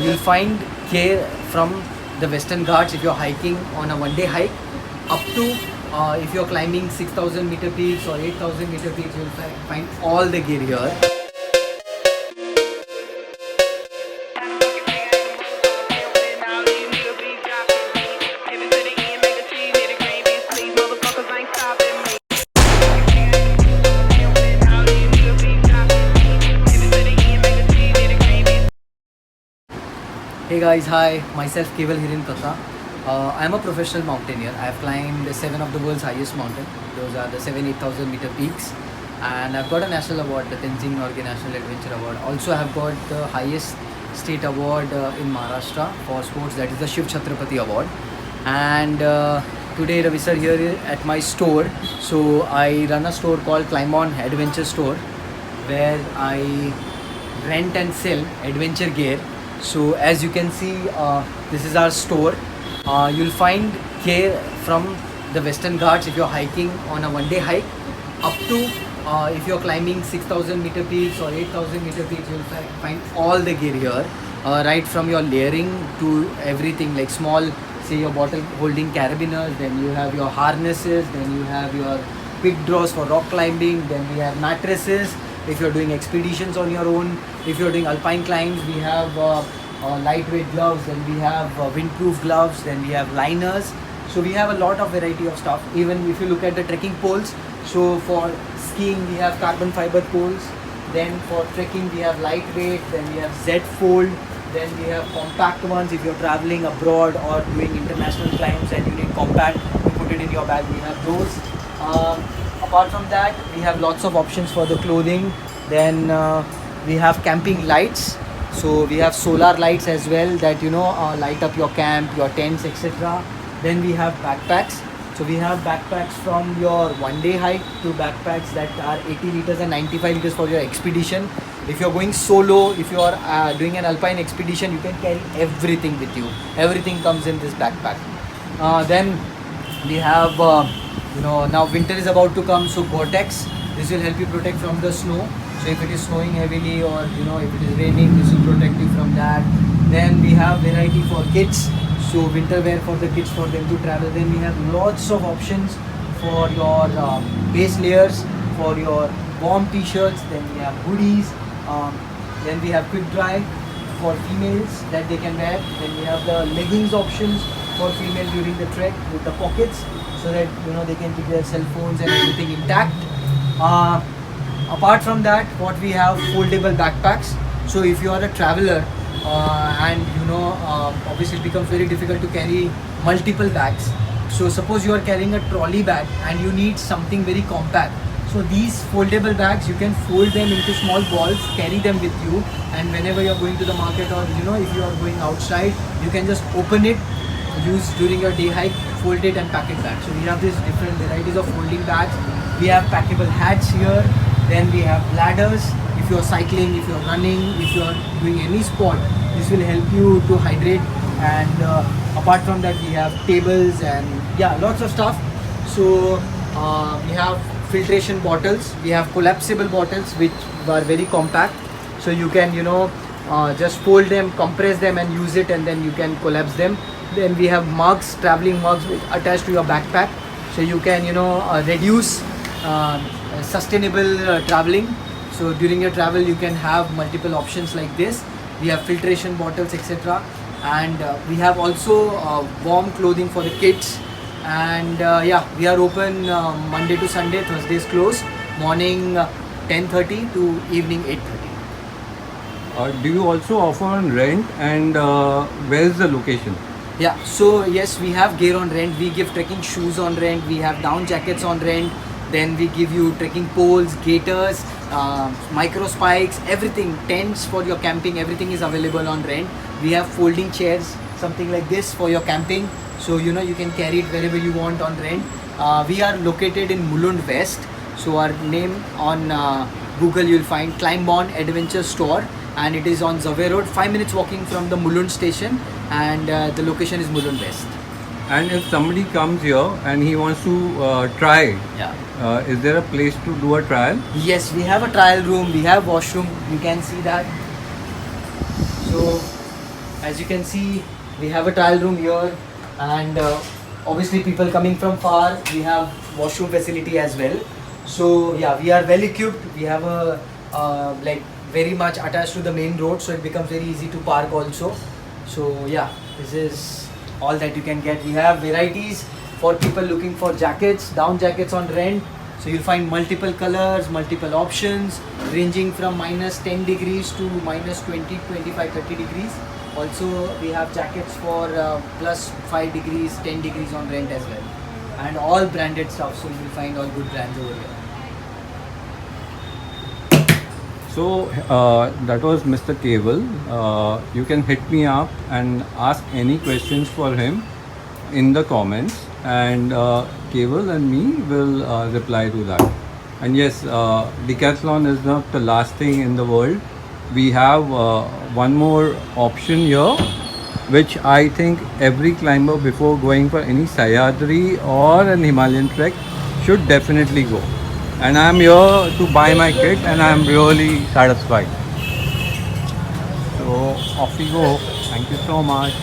You'll find gear from the Western Ghats if you're hiking on a one-day hike, up to if you're climbing 6,000 meter peaks or 8,000 meter peaks, you'll find all the gear here. Hey guys, hi, myself Keval Hiren Pratha. I am a professional mountaineer. I have climbed 7 of the world's highest mountains. Those are the 8,000 meter peaks. And I've got a national award, the Tenzing Norgay National Adventure Award. Also, I have got the highest state award in Maharashtra for sports, that is the Shiv Chhatrapati Award. And today Ravi sir here at my store. So I run a store called Climb On Adventure Store, where I rent and sell adventure gear. So as you can see, this is our store. You'll find gear from the Western Ghats if you're hiking on a one-day hike, up to if you're climbing 6,000 meter peaks or 8,000 meter peaks, you'll find all the gear here. Right from your layering to everything, like small, say your bottle holding carabiners, then you have your harnesses, then you have your quick draws for rock climbing, then we have mattresses. If you're doing expeditions on your own, if you're doing alpine climbs, we have lightweight gloves, then we have windproof gloves, then we have liners. So we have a lot of variety of stuff. Even if you look at the trekking poles, so for skiing we have carbon fiber poles, then for trekking we have lightweight, then we have Z fold, then we have compact ones. If you're traveling abroad or doing international climbs and you need compact, you put it in your bag, we have those. Apart from that, we have lots of options for the clothing. Then we have camping lights. So we have solar lights as well that light up your camp, your tents, etc. Then we have backpacks. So we have backpacks from your one-day hike to backpacks that are 80 liters and 95 liters for your expedition. If you're going solo, if you are doing an alpine expedition, you can carry everything with you. Everything comes in this backpack. Then we have now winter is about to come, so Gore-Tex, this will help you protect from the snow. So if it is snowing heavily or if it is raining, this will protect you from that. Then we have variety for kids, so winter wear for the kids, for them to travel. Then we have lots of options for your base layers, for your warm t-shirts. Then we have hoodies. Then we have quick dry for females that they can wear. Then we have the leggings options for female during the trek with the pockets, so that they can keep their cell phones and everything intact. Apart from that, what we have, foldable backpacks. So if you are a traveler and obviously it becomes very difficult to carry multiple bags. So suppose you are carrying a trolley bag and you need something very compact. So these foldable bags, you can fold them into small balls, carry them with you, and whenever you are going to the market or if you are going outside, you can just open it, use during your day hike, fold it and pack it back. So we have these different varieties of folding bags. We have packable hats here. Then we have bladders. If you're cycling, if you're running, if you're doing any sport, this will help you to hydrate. And apart from that, we have tables and lots of stuff. So we have filtration bottles. We have collapsible bottles which are very compact. So you can just fold them, compress them and use it, and then you can collapse them. Then we have mugs, traveling mugs attached to your backpack. So you can reduce sustainable traveling. So during your travel you can have multiple options like this. We have filtration bottles, etc. And we have also warm clothing for the kids. And we are open Monday to Sunday. Thursdays closed, morning 10:30 to evening 8:30. Do you also offer on rent, and where is the location? Yeah, so yes, we have gear on rent. We give trekking shoes on rent. We have down jackets on rent. Then we give you trekking poles, gaiters, micro spikes, everything, tents for your camping, everything is available on rent. We have folding chairs, something like this for your camping. So you can carry it wherever you want on rent. We are located in Mulund West. So our name on Google, you'll find Climb On Adventure Store, and it is on Zaveh Road, 5 minutes walking from the Mulund station, and the location is Mulund West. And if somebody comes here and he wants to try, is there a place to do a trial? Yes, we have a trial room, we have washroom, you can see that. So As you can see, we have a trial room here, and obviously people coming from far, we have washroom facility as well. So yeah, we are well equipped. We have a like very much attached to the main road, so it becomes very easy to park also. So yeah, this is all that you can get. We have varieties for people looking for jackets, down jackets on rent. So you'll find multiple colors, multiple options, ranging from minus 10 degrees to minus 20, 25, 30 degrees. Also, we have jackets for plus 5 degrees, 10 degrees on rent as well. And all branded stuff, so you'll find all good brands over here. So that was Mr. Keval. You can hit me up and ask any questions for him in the comments, and Keval and me will reply to that. And yes, Decathlon is not the last thing in the world. We have one more option here, which I think every climber before going for any Sahyadri or an Himalayan trek should definitely go. And I am here to buy my kit, and I am really satisfied. So off we go. Thank you so much.